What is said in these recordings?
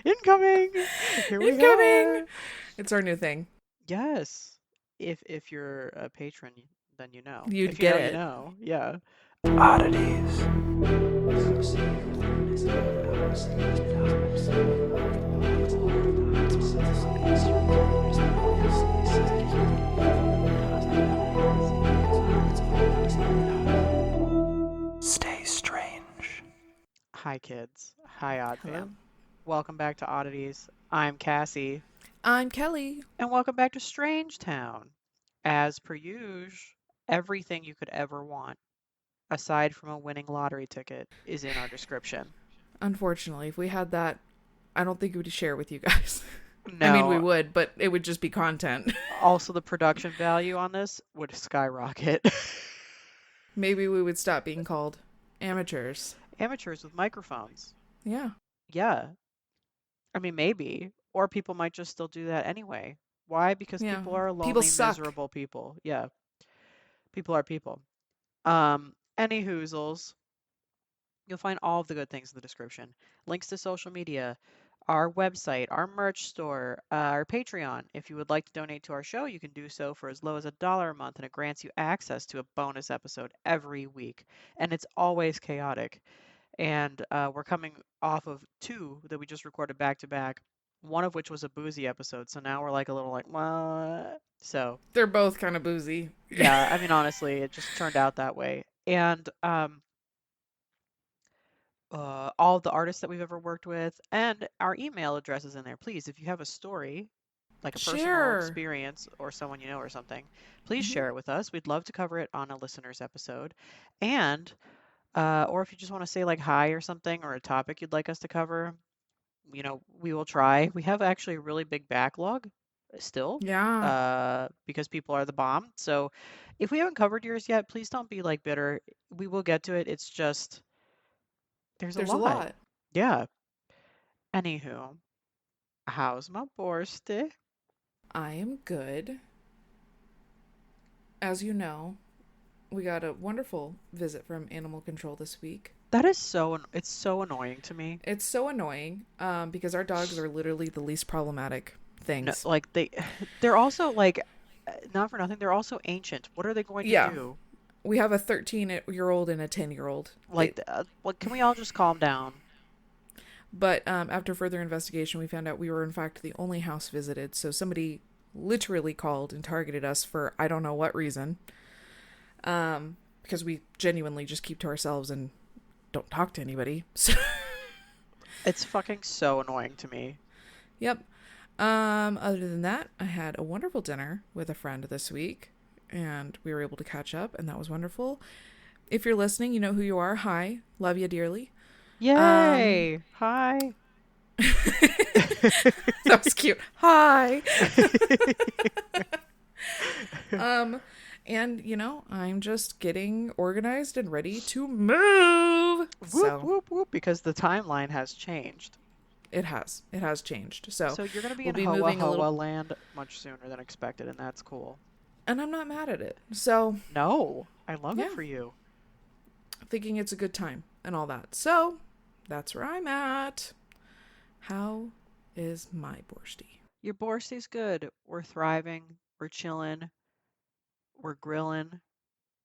Incoming! Here we Incoming! are. It's our new thing. Yes. If you're a patron, then you know. You'd If you get know, you it. know. Yeah. Oddities. Stay strange. Hi, kids. Hi, Odd Hello. Fam. Welcome back to Oddities. I'm Cassie, I'm Kelly. and welcome back to Strange Town. As per usual, everything you could ever want, aside from a winning lottery ticket, is in our description. Unfortunately, if we had that, I don't think we would share with you guys. I mean, we No, would, but it would just be content. also the production value on this would skyrocket. Maybe we would stop being called amateurs. Amateurs with microphones. Yeah. Yeah, I mean, maybe. Or people might just still do that anyway. Why? Because Yeah. people are People lonely, suck. miserable people. Yeah, people are people. Any hoozles, you'll find all of the good things in the description. Links to social media, our website, our merch store, our Patreon. If you would like to donate to our show, you can do so for as low as $1 a month, and it grants you access to a bonus episode every week. And it's always chaotic. And we're coming off of two that we just recorded back to back, one of which was a boozy episode. So now we're like a little like, what? So They're both kind of boozy. yeah, I mean, honestly, it just turned out that way. And all of the artists that we've ever worked with, and our email address is in there. Please, if you have a story, like a personal Share. experience or someone you know or something, please Hmm. share it with us. We'd love to cover it on a listener's episode. And, or if you just want to say like hi or something or a topic you'd like us to cover, we will try. We have actually a really big backlog still, Yeah. because people are the bomb. So if we haven't covered yours yet, please don't be like bitter. We will get to it. It's just there's a There's a lot. lot. Yeah. Anywho, how's my borsty? I am good. As you know, we got a wonderful visit from Animal Control this week. That is it's so annoying to me. It's so annoying because our dogs are literally the least problematic No, things. like they're also like, not for nothing, they're also ancient. What are they going to Yeah, do? we have a 13-year-old and a 10-year-old. Like, can we all just calm down? But after further investigation, we found out we were in fact the only house visited. So somebody literally called and targeted us for I don't know what reason. Because we genuinely just keep to ourselves and don't talk to anybody. So, It's fucking so annoying to me. yep. Other than that, I had a wonderful dinner with a friend this week, and we were able to catch up, and that was wonderful. If you're listening, you know who you are. Hi, love you dearly. Um, Yay! Hi. that was cute. Hi. Um, and I'm just getting organized and ready to move. Whoop So whoop whoop, because the timeline has changed. it has changed. So So you're gonna be we'll in be Hoa moving a Hoa little, land much sooner than expected, and that's cool. and I'm not mad at it. So No, I love it yeah, for you. thinking it's a good time and all that. So that's where I'm at. How is my borsty? Your borsty's good. We're thriving. We're chilling. We're grilling.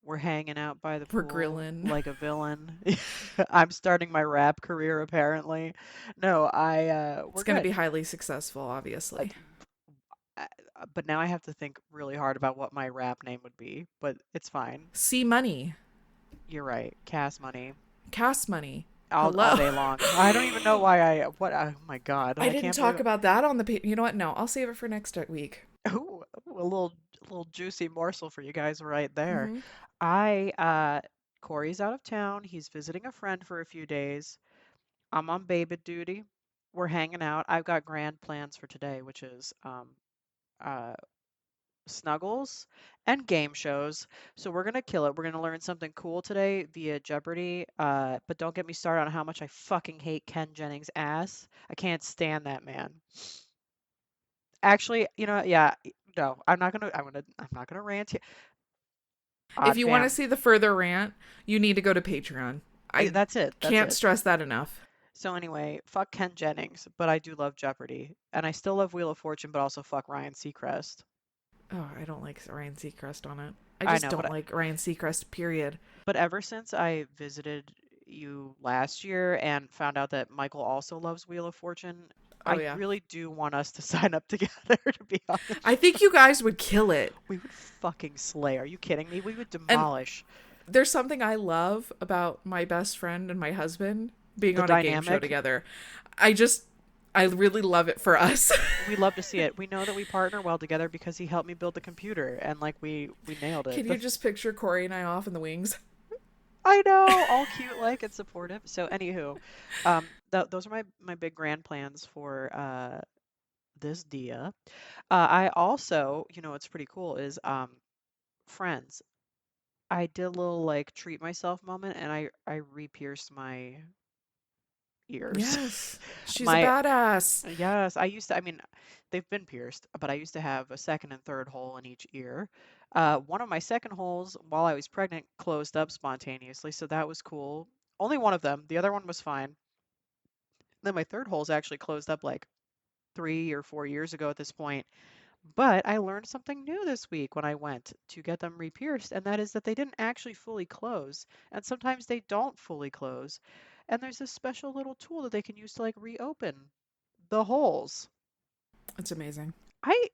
We're hanging out by the We're pool grilling. like a villain. I'm starting my rap career apparently. No, It's we're going to be good. highly successful, Uh, obviously. but now I have to think really hard about what my rap name would be, but it's fine. See money. You're right. Cass money. Cast money. All Hello. day long. I don't even know why oh my God. I I didn't can't believe talk it. about that on the You know what? No, I'll save it for next week. Ooh, a little juicy morsel for you guys right there. Mm-hmm. I Corey's out of town. He's visiting a friend for a few days. I'm on baby duty. We're hanging out. I've got grand plans for today, which is uh snuggles and game shows. So we're gonna kill it. We're gonna learn something cool today via Jeopardy. But don't get me started on how much I fucking hate Ken Jennings' ass. I can't stand that man. Actually, yeah, no, I'm not gonna rant here. If Odd you want to fam. see the further rant, you need to go to Patreon. I That's it. That's can't it. stress that enough. So anyway, fuck Ken Jennings, but I do love Jeopardy. And I still love Wheel of Fortune, but also fuck Ryan Seacrest. Oh, I don't like Ryan Seacrest on it. I I just know, don't like Ryan Seacrest, period. but ever since I visited you last year and found out that Michael also loves Wheel of Fortune, Oh, I yeah. really do want us to sign up together, to be I honest. think you guys would kill it. We would fucking slay. Are you kidding me? We would And demolish there's something I love about my best friend and my husband being the on a game show dynamic. together. I just, I really love it for us. We love to see it. We know that we partner well together because he helped me build the computer and like we nailed it. Can you just picture Corey and I off in the wings? I know, all cute like and supportive. So anywho, those are my big grand plans for this dia. I also, what's pretty cool is friends. I did a little like treat myself moment and I re-pierced my ears. Yes. She's a My badass. Yes, I mean, they've been pierced, but I used to have a second and third hole in each ear. One of my second holes while I was pregnant closed up spontaneously, so that was cool. Only one of them. The other one was fine. Then my third hole's actually closed up like 3 or 4 years ago at this point. But I learned something new this week when I went to get them re-pierced, and that is that they didn't actually fully close. And sometimes they don't fully close. And there's this special little tool that they can use to like reopen the holes. It's amazing. I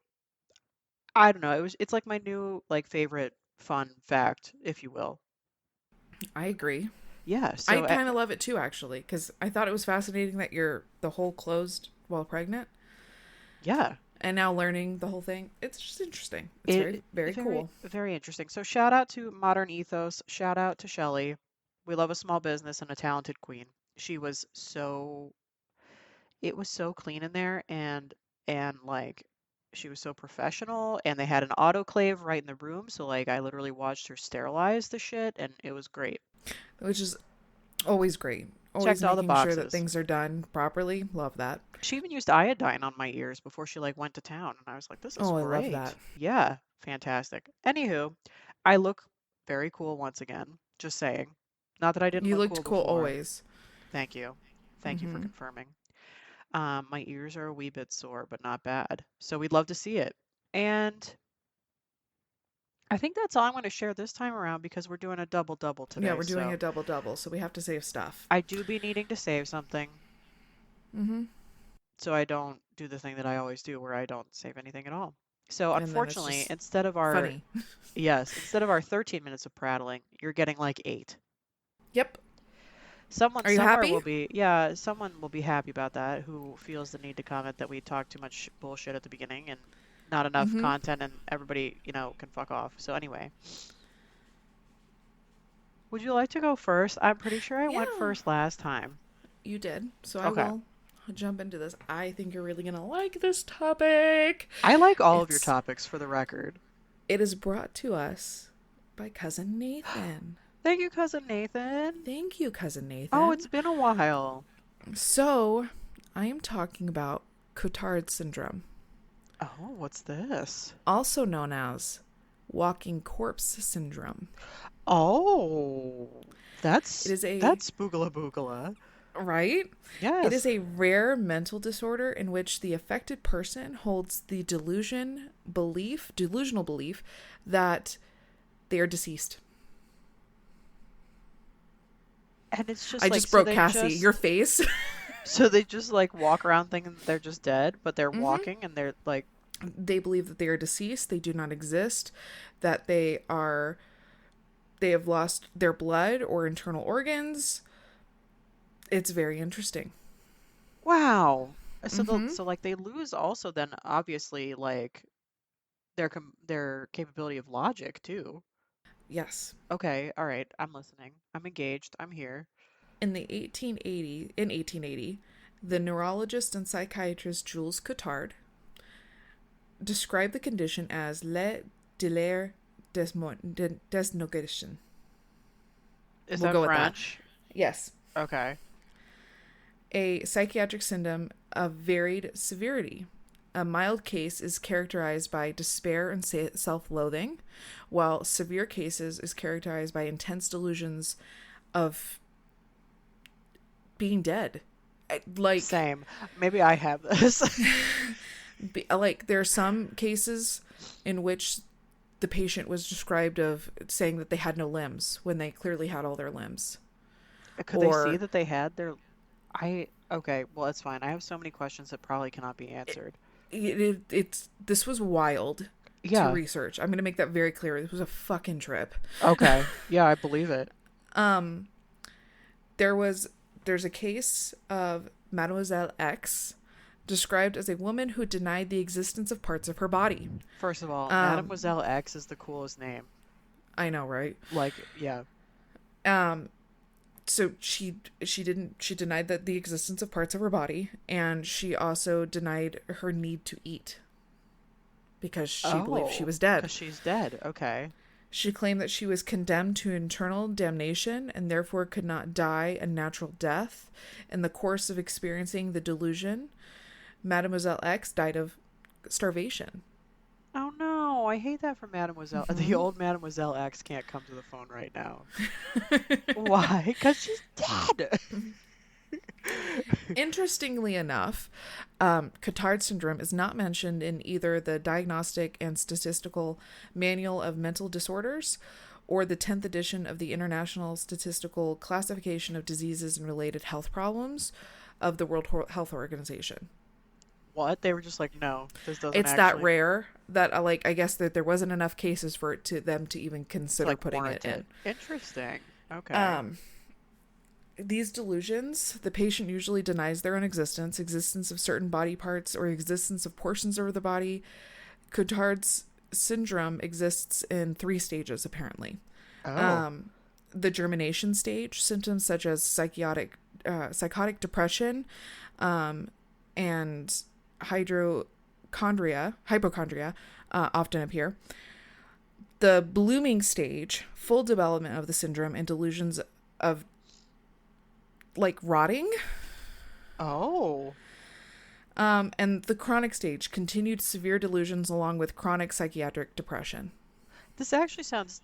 I don't know. It's like my new like favorite fun fact, if you will. I agree. Yeah. I So kind of love it too, actually, because I thought it was fascinating that the hole closed while pregnant, yeah, and now learning the whole thing. It's just interesting. It's it very, very very cool. very interesting. So shout out to Modern Ethos. Shout out to Shelley. We love a small business and a talented queen. She was so it was so clean in there and like she was so professional and they had an autoclave right in the room. So like I literally watched her sterilize the shit and it was great. Which is always great. Always Checked all the making sure that boxes. things are done properly. Love that. She even used iodine on my ears before she like went to town, and I was like, "This is Oh, I love great." that. Yeah, fantastic. Anywho, I look very cool once again. Just saying. Not that I didn't You look looked cool cool before. always. Thank you. Thank you for Mm-hmm. confirming. My ears are a wee bit sore, but not bad. So we'd love to see it. And I think that's all I'm going to share this time around because we're doing a double double Yeah, today. we're doing So a double double, so we have to save stuff. I do be needing to save something Mm-hmm. so I don't do the thing that I always do where I don't save anything at all. So And then it's unfortunately, just funny. instead of our 13 minutes of prattling, you're getting like 8. Yep. Someone Are you somewhere happy? will be, yeah, someone will be happy about that who feels the need to comment that we talked too much bullshit at the beginning and not enough Mm-hmm. content and everybody, can fuck off. So anyway, would you like to go first? I'm pretty sure I went Yeah, first last time. you did. So I Okay. will jump into this. I think you're really gonna like this topic. I like all of your It's topics for the record. it is brought to us by cousin Nathan. Thank you, cousin Nathan. Thank you, cousin Oh, it's Nathan. been a while. So, I am talking about Cotard syndrome, Oh, what's this? also known as walking corpse syndrome. Oh, It is a that's boogala boogala. right? It is Yes. a rare mental disorder in which the affected person holds the delusional belief that they are deceased. And it's just I like just broke Cassie. Your face. so they just like walk around thinking that they're just dead, but they're Hmm. walking and they're like, They believe that they are deceased. They do not exist. That they have lost their blood or internal organs. It's very interesting. wow. Hmm. So like they lose also then obviously like their capability of logic too. Yes. Okay, all right. I'm listening. I'm engaged. I'm here. In 1880, the neurologist and psychiatrist Jules Cotard described the condition as le délire desnogation. Is We'll that go with that. French? Yes. Okay. A psychiatric symptom of varied severity. A mild case is characterized by despair and self loathing, while severe cases is characterized by intense delusions of being dead. Like, Same. Maybe I have this. like there are some cases in which the patient was described of saying that they had no limbs when they clearly had all their limbs. Could they see Or that they had their okay, well, it's fine. I have so many questions that probably cannot be answered. it's this was wild to Yeah. research. I'm going to make that very clear. This was a fucking trip. Okay. Yeah, I believe it. Um, there was there's a case of Mademoiselle X, described as a woman who denied the existence of parts of her body. First of all, Um, Mademoiselle X is the coolest name. I know, right? Like, yeah. Um, so she denied that the existence of parts of her body, and she also denied her need to eat because she believed she Oh, was dead. because she's dead. Okay. She claimed that she was condemned to eternal damnation and therefore could not die a natural death. In the course of experiencing the delusion, Mademoiselle X died of starvation. Oh no, I hate that for Mademoiselle. The Mm-hmm. old Mademoiselle X can't come to the phone right now. Why? Because she's dead. Interestingly enough, Cotard syndrome is not mentioned in either the Diagnostic and Statistical Manual of Mental Disorders or the 10th edition of the International Statistical Classification of Diseases and Related Health Problems of the World Health Organization. What? They were just like, no, this doesn't It's that actually rare that like I guess that there wasn't enough cases for it to them to even consider like putting it warrant it. in. Interesting. Okay. Um, these delusions, the patient usually denies their own existence of certain body parts, or existence of portions of the body. Cotard's syndrome exists in 3 stages, apparently. Oh. Um, the germination stage, symptoms such as psychotic depression, and hypochondria often appear. The blooming stage, full development of the syndrome and delusions of like rotting. Oh. And the chronic stage, continued severe delusions along with chronic psychiatric depression. This actually sounds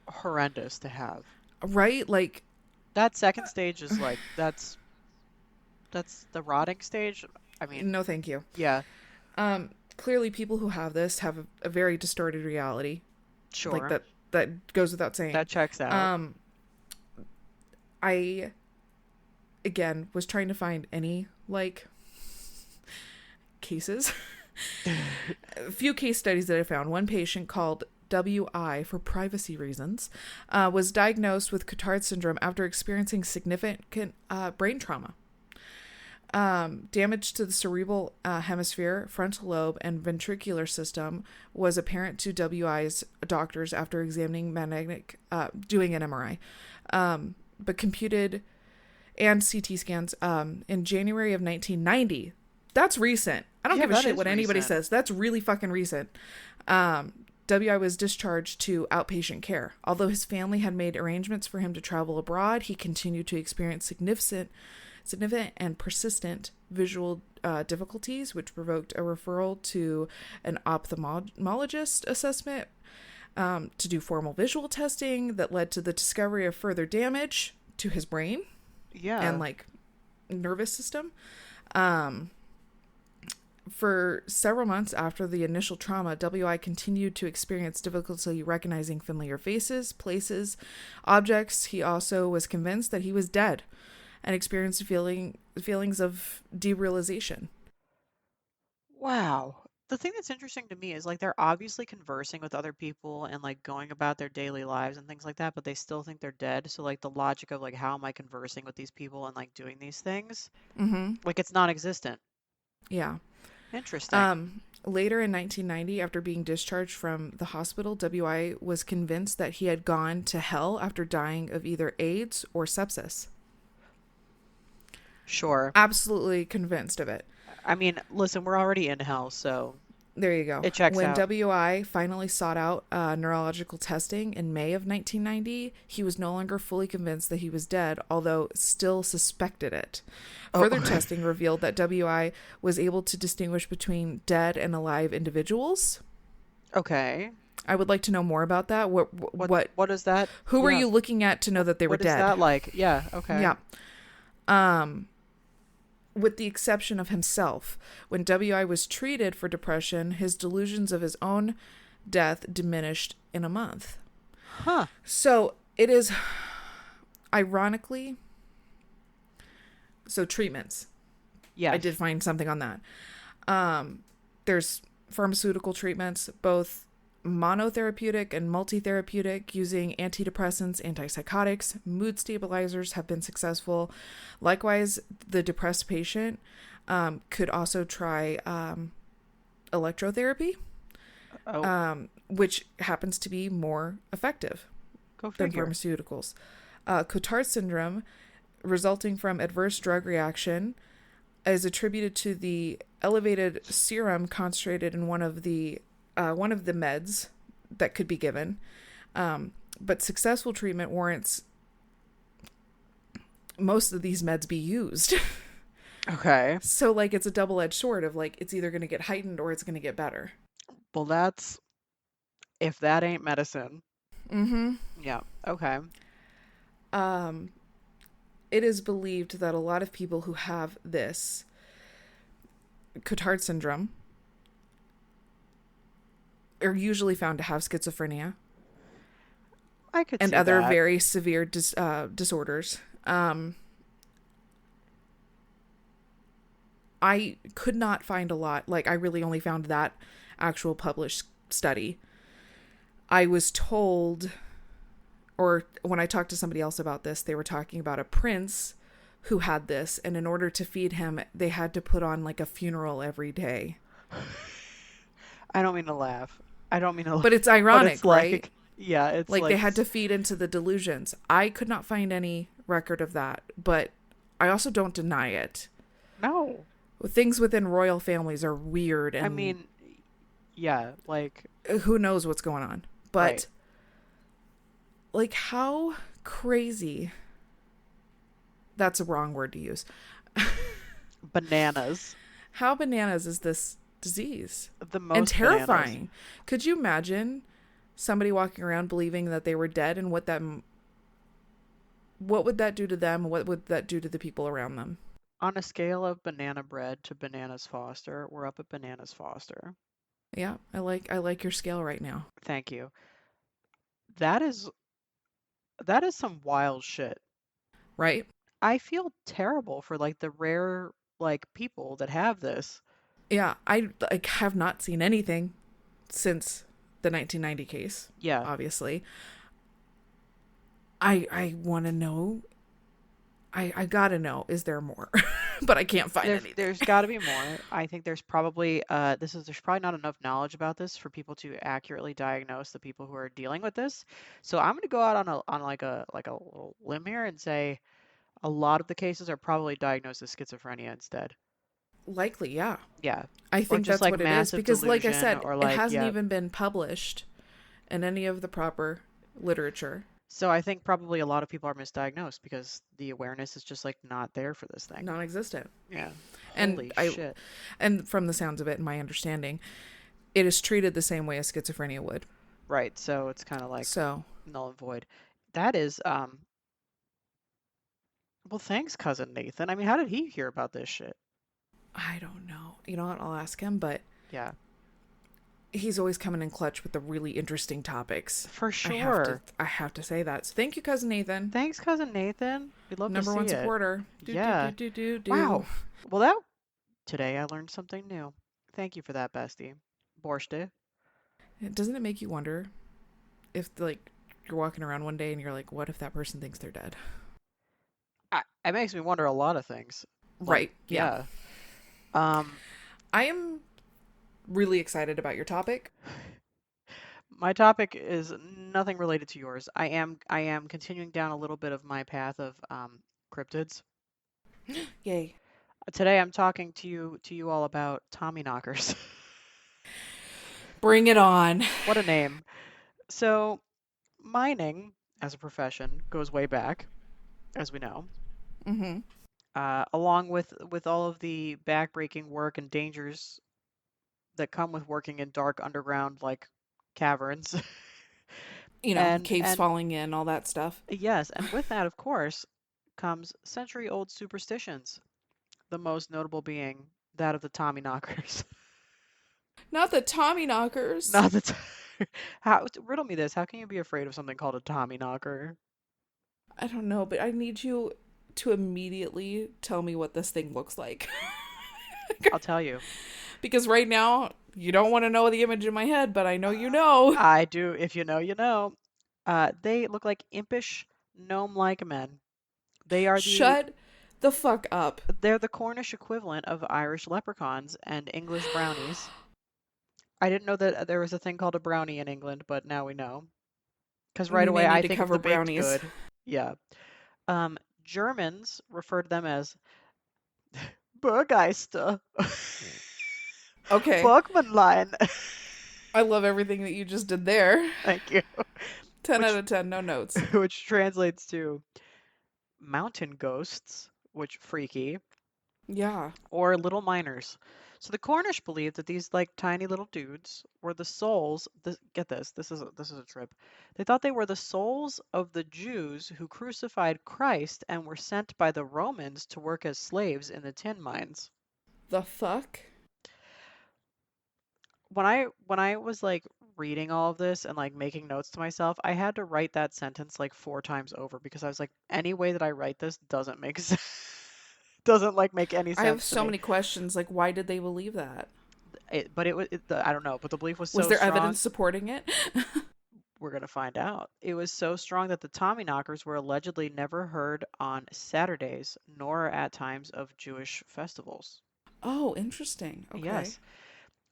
horrendous to have. Right? Like, That second stage is like that's the rotting stage. I mean, no, thank you. yeah, Clearly, people who have this have a very distorted reality. Like sure. that goes without saying. That checks out. Um, I again was trying to find any like cases. A few case studies that I found. One patient called WI for privacy reasons was diagnosed with Cotard syndrome after experiencing significant brain trauma. Damage to the cerebral hemisphere, frontal lobe, and ventricular system was apparent to WI's doctors after examining doing an MRI, but computed and CT scans in January of 1990. That's recent. I don't Yeah, give a that shit is what anybody recent. says. That's really fucking recent. WI was discharged to outpatient care. Although his family had made arrangements for him to travel abroad, he continued to experience significant and persistent visual difficulties, which provoked a referral to an ophthalmologist assessment to do formal visual testing that led to the discovery of further damage to his brain and Yeah. like nervous system. Um, for several months after the initial trauma, WI continued to experience difficulty recognizing familiar faces, places, objects. He also was convinced that he was dead and experienced feelings of derealization. Wow. The thing that's interesting to me is like they're obviously conversing with other people and like going about their daily lives and things like that, but they still think they're dead. So like the logic of like how am I conversing with these people and like doing these things? Mm-hmm. Like it's non-existent. Yeah. Interesting. Later in 1990, after being discharged from the hospital, WI was convinced that he had gone to hell after dying of either AIDS or sepsis. Sure. Absolutely convinced of it. I mean, listen, we're already in hell, so There you go. it checks When out. WI finally sought out neurological testing in May of 1990, he was no longer fully convinced that he was dead, although still suspected it. Oh, Further testing revealed that WI was able to distinguish between dead and alive individuals. okay. I would like to know more about that. What is that? Who were Yeah. you looking at to know that they were What is dead? that like? Yeah, okay. Yeah. Um, with the exception of himself. When WI was treated for depression, his delusions of his own death diminished in a month. Huh. So it is ironically, so treatments. I did Yes. find something on that. There's pharmaceutical treatments, both monotherapeutic and multitherapeutic, using antidepressants, antipsychotics, mood stabilizers have been successful. Likewise, the depressed patient could also try electrotherapy, Oh, which happens to be more effective go than figure. pharmaceuticals. Cotard syndrome, resulting from adverse drug reaction, is attributed to the elevated serum concentrated in one of the meds that could be given. But successful treatment warrants most of these meds be used. Okay. So like it's a double-edged sword of like it's either going to get heightened or it's going to get better. Well, that's if that ain't medicine. Mm-hmm. Yeah. Okay. Um, it is believed that a lot of people who have this Cotard syndrome are usually found to have schizophrenia I could and see other that. very severe disorders. I could not find a lot. Like, I really only found that actual published study. I was told, or when I talked to somebody else about this, they were talking about a prince who had this, and in order to feed him, they had to put on like a funeral every day. I don't mean to laugh. I don't mean to, But it's but it's ironic, right? like, yeah, it's Like, they like, had to feed into the delusions. I could not find any record of that, but I also don't deny it. no. Things within royal families are weird, I and mean, yeah, like, who knows what's going on. right. But like, how crazy, that's a wrong word to use. Bananas. How bananas is this disease? The And most bananas. terrifying. Could you imagine somebody walking around believing that they were dead, and what would that do to them? What would that do to the people around them? On a scale of banana bread to bananas Foster, we're up at bananas Foster. Yeah, I like your scale right now. Thank you. That is that is some wild shit. Right? I feel terrible for like the rare like people that have this. Yeah, I like have not seen anything since the 1990 case, Yeah. obviously. I want to know. I gotta know. Is there more? But I can't find anything. There's got to be more. I think there's probably there's probably not enough knowledge about this for people to accurately diagnose the people who are dealing with this. So I'm going to go out on a little limb here and say a lot of the cases are probably diagnosed as schizophrenia instead. Likely, yeah. Yeah. I Or think just that's like what it is massive because, like I delusion said, or it like, hasn't yeah. even been published in any of the proper literature. So I think probably a lot of people are misdiagnosed because the awareness is just like not there for this thing. Non-existent. Yeah. And Holy I shit. and from the sounds of it and my understanding, it is treated the same way as schizophrenia would. Right. So it's kind of like So, null and void. That is well, thanks, cousin Nathan. I mean, how did he hear about this shit? I don't know. You know what? I'll ask him, but Yeah, he's always coming in clutch with the really interesting topics. for I have to sure. I have to say that. So thank you, cousin Nathan. Thanks, cousin Nathan. We'd love to Number see one it. supporter. Do do do Yeah. do do do. Wow. Well, that today I learned something new. Thank you for that, bestie. Borschte. Doesn't it make you wonder if like you're walking around one day and you're like, what if that person thinks they're dead? It makes me wonder a lot of things. Like, Right. Yeah. yeah. Um, I am really excited about your topic. my topic is nothing related to yours. I am continuing down a little bit of my path of cryptids. Yay. Today I'm talking to you all about Tommyknockers. Bring it on. What a name. So, mining as a profession goes way back, as we know. Mm-hmm. Along with all of the backbreaking work and dangers that come with working in dark underground like caverns. You know, caves And falling in, all that stuff. yes, and with that, of course, comes century-old superstitions the most notable being that of the Tommyknockers. Not the Tommyknockers. Not the how riddle me this. How can you be afraid of something called a Tommyknocker? I don't know, but I need you to immediately tell me what this thing looks like. I'll tell you. Because right now, you don't want to know the image in my head, but I know you know. I do. If you know, you know. They look like impish gnome-like men. They are the Shut the fuck up. they're the Cornish equivalent of Irish leprechauns and English brownies. I didn't know that there was a thing called a brownie in England, but now we know. Because right We may away need I to think of cover the baked brownies. good. Yeah. Um, Germans refer to them as Burgeister, Okay. Burgmannlein. I love everything that you just did there. Thank you. 10 out Which of 10, no notes. which translates to mountain ghosts, which freaky, Yeah. or little miners. So the Cornish believed that these like tiny little dudes were the souls. Get this. This is a trip. They thought they were the souls of the Jews who crucified Christ and were sent by the Romans to work as slaves in the tin mines. The fuck? When I was like reading all of this and like making notes to myself, I had to write that sentence like four times over because I was like, any way that I write this doesn't make sense. Doesn't like make any I have sense to so me. many questions. Like, why did they believe that? But it was I don't know, but the belief was Was so there strong. evidence supporting it? We're gonna find out. It was so strong that the Tommyknockers were allegedly never heard on Saturdays, nor at times of Jewish festivals. Oh, interesting. Okay. Yes,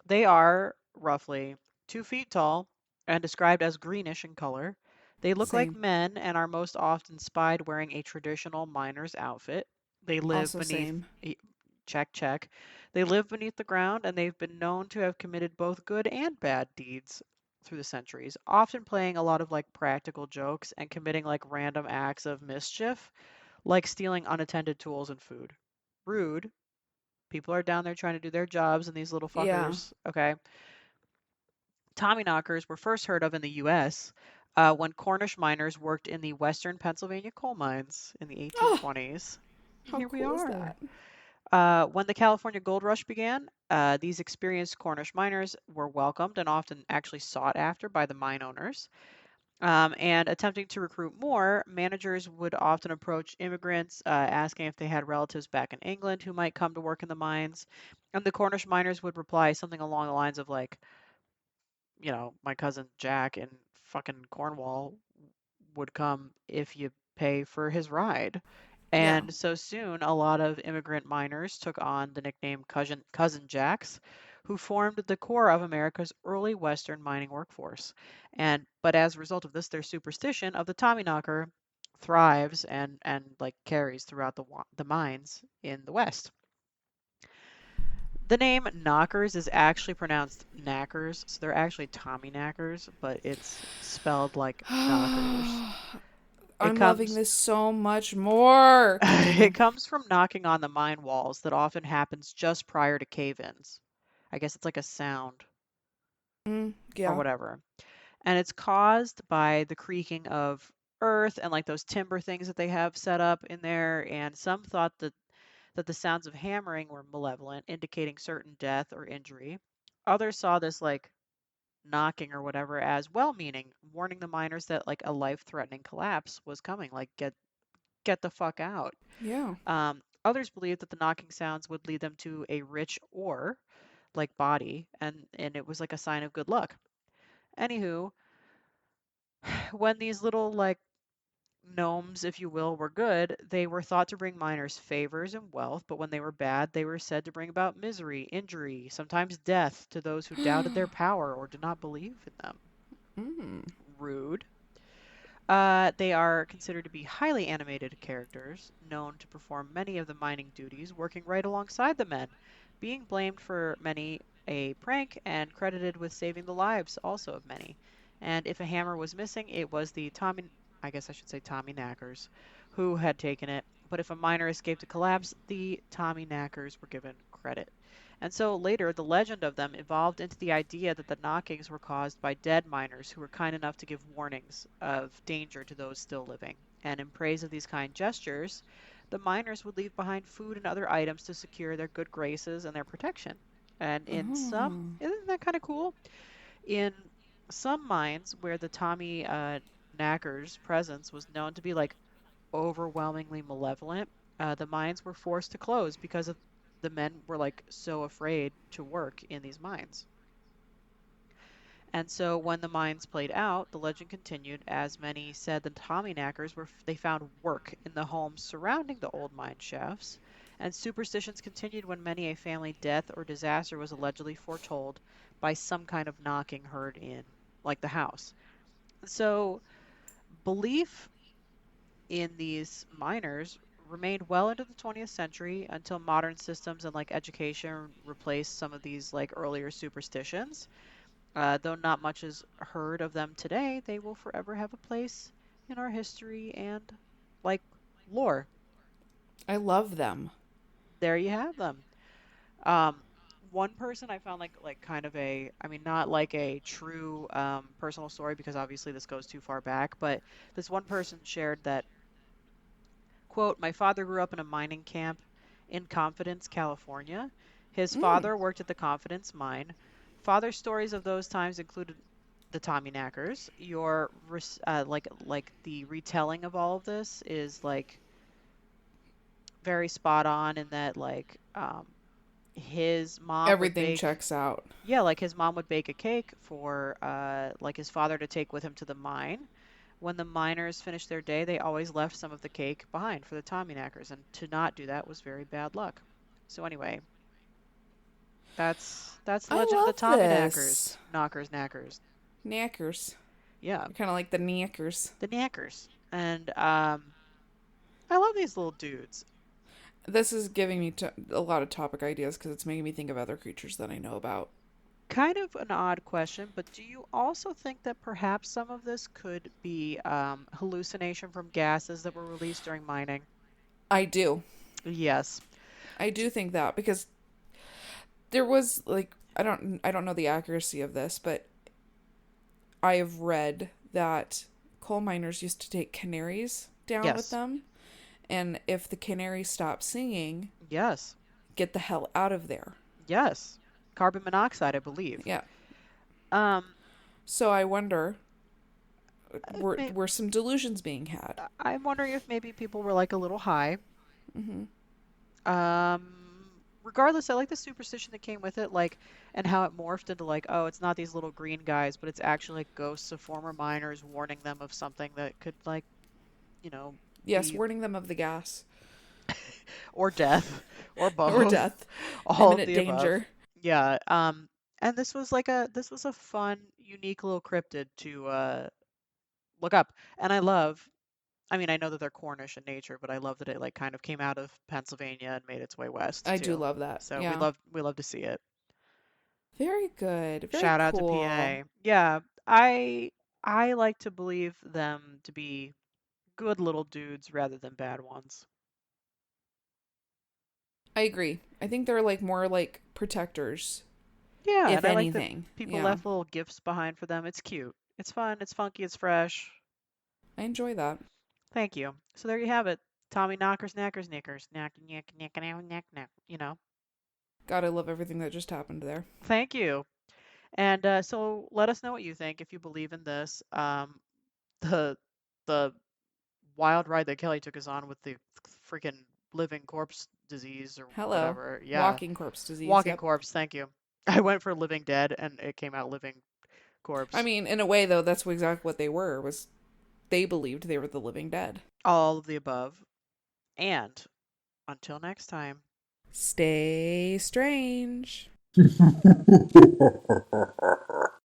they are roughly 2 feet tall and described as greenish in color. They look like Same. men and are most often spied wearing a traditional miner's outfit. They live Also, beneath, same. e- check, check. They live beneath the ground and they've been known to have committed both good and bad deeds through the centuries, often playing a lot of like practical jokes and committing like random acts of mischief, like stealing unattended tools and food. Rude. People are down there trying to do their jobs and these little Yeah. fuckers, okay? Tommyknockers were first heard of in the U.S. When Cornish miners worked in the western Pennsylvania coal mines in the Oh, 1820s. how Here we cool is are. that? When the California Gold Rush began, these experienced Cornish miners were welcomed and often actually sought after by the mine owners. And attempting to recruit more, managers would often approach immigrants, asking if they had relatives back in England who might come to work in the mines. And the Cornish miners would reply something along the lines of, like, my cousin Jack in fucking Cornwall would come if you pay for his ride. Yeah. And so soon, a lot of immigrant miners took on the nickname Cousin Jacks, who formed the core of America's early Western mining workforce. But as a result of this, their superstition of the Tommyknocker thrives and like carries throughout the mines in the West. The name Knockers is actually pronounced Knackers, so they're actually Tommyknackers, but it's spelled like Knockers. I'm It loving comes this so much more. it Continue. comes from knocking on the mine walls that often happens just prior to cave-ins. I guess it's like a sound or Yeah. whatever. And it's caused by the creaking of earth and like those timber things that they have set up in there. And some thought that the sounds of hammering were malevolent, indicating certain death or injury. Others saw this like knocking or whatever as well-meaning, warning the miners that like a life-threatening collapse was coming, like get the fuck out. Yeah. Others believed that the knocking sounds would lead them to a rich ore like body, and it was like a sign of good luck. Anywho, when these little like gnomes, if you will, were good, they were thought to bring miners favors and wealth, but when they were bad, they were said to bring about misery, injury, sometimes death to those who doubted their power or did not believe in them. Mm. Rude. They are considered to be highly animated characters, known to perform many of the mining duties, working right alongside the men, being blamed for many a prank and credited with saving the lives also of many. And if a hammer was missing, it was the I guess I should say Tommy Knackers, who had taken it. But if a miner escaped a collapse, the Tommy Knackers were given credit. And so later, the legend of them evolved into the idea that the knockings were caused by dead miners who were kind enough to give warnings of danger to those still living. And in praise of these kind gestures, the miners would leave behind food and other items to secure their good graces and their protection. And in some, Oh. isn't that kind of cool? In some mines where the Tommy Knacker's presence was known to be like overwhelmingly malevolent, the mines were forced to close because of the men were like so afraid to work in these mines. And so when the mines played out, the legend continued as many said the Tommyknockers were they found work in the homes surrounding the old mine shafts, and superstitions continued when many a family death or disaster was allegedly foretold by some kind of knocking heard in like the house. So belief in these miners remained well into the 20th century until modern systems and like education replaced some of these like earlier superstitions. Though not much is heard of them today, they will forever have a place in our history and like lore. I love them. There you have them. Um, one person I found like kind of a, I mean, not like a true personal story because obviously this goes too far back, but this one person shared that, quote, my father grew up in a mining camp in Confidence, California. His Mm, father worked at the Confidence mine. Father's stories of those times included the Tommyknockers. Your like the retelling of all of this is like very spot on in that like his mom would everything bake checks out. yeah, like his mom would bake a cake for like his father to take with him to the mine. When the miners finished their day, they always left some of the cake behind for the Tommyknockers, and to not do that was very bad luck. So anyway, that's the I legend of the love Tommyknockers, this. knockers knackers. Knackers. Yeah, Kind of like the knackers. the knackers. And I love these little dudes. This is giving me a lot of topic ideas because it's making me think of other creatures that I know about. Kind of an odd question, but do you also think that perhaps some of this could be hallucination from gases that were released during mining? I do. Yes. I do think that because there was like I don't know the accuracy of this, but I have read that coal miners used to take canaries down with Yes. them, and if the canary stopped singing, Yes. get the hell out of there. Yes. Carbon monoxide, I believe. Yeah. Um, So I wonder, may- were some delusions being had? I'm wondering if maybe people were like a little high. Mm-hmm. Regardless, I like the superstition that came with it, like, and how it morphed into like, oh, it's not these little green guys, but it's actually like ghosts of former miners warning them of something that could like, you know, Yes, be warning them of the gas or death or or both, death, all of imminent the above. danger. Yeah. And this was a fun, unique little cryptid to look up. And I mean, I know that they're Cornish in nature, but I love that it like kind of came out of Pennsylvania and made its way west I do too. love that. So Yeah. we love to see it. Very good. Very Shout out to cool. PA. Yeah, I like to believe them to be good little dudes rather than bad ones. I agree. I think they're like more like protectors, Yeah, if and I like that anything. people Yeah. left little gifts behind for them. It's cute. It's fun, it's funky, it's fresh. I enjoy that. Thank you. So there you have it. Tommy knockers, knackers, knickers, knack, knack, knack, knack, knack, knack, you know. God, I love everything that just happened there. Thank you. And so let us know what you think if you believe in this. The the wild ride that Kelly took us on with the freaking living corpse disease or Hello. whatever. Yeah, Walking corpse disease. walking Yep. corpse. Thank you. I went for living dead and it came out living I corpse. mean, in a way, though, that's exactly what they were. Was they believed they were the living dead. All of the above. And until next time. Stay strange.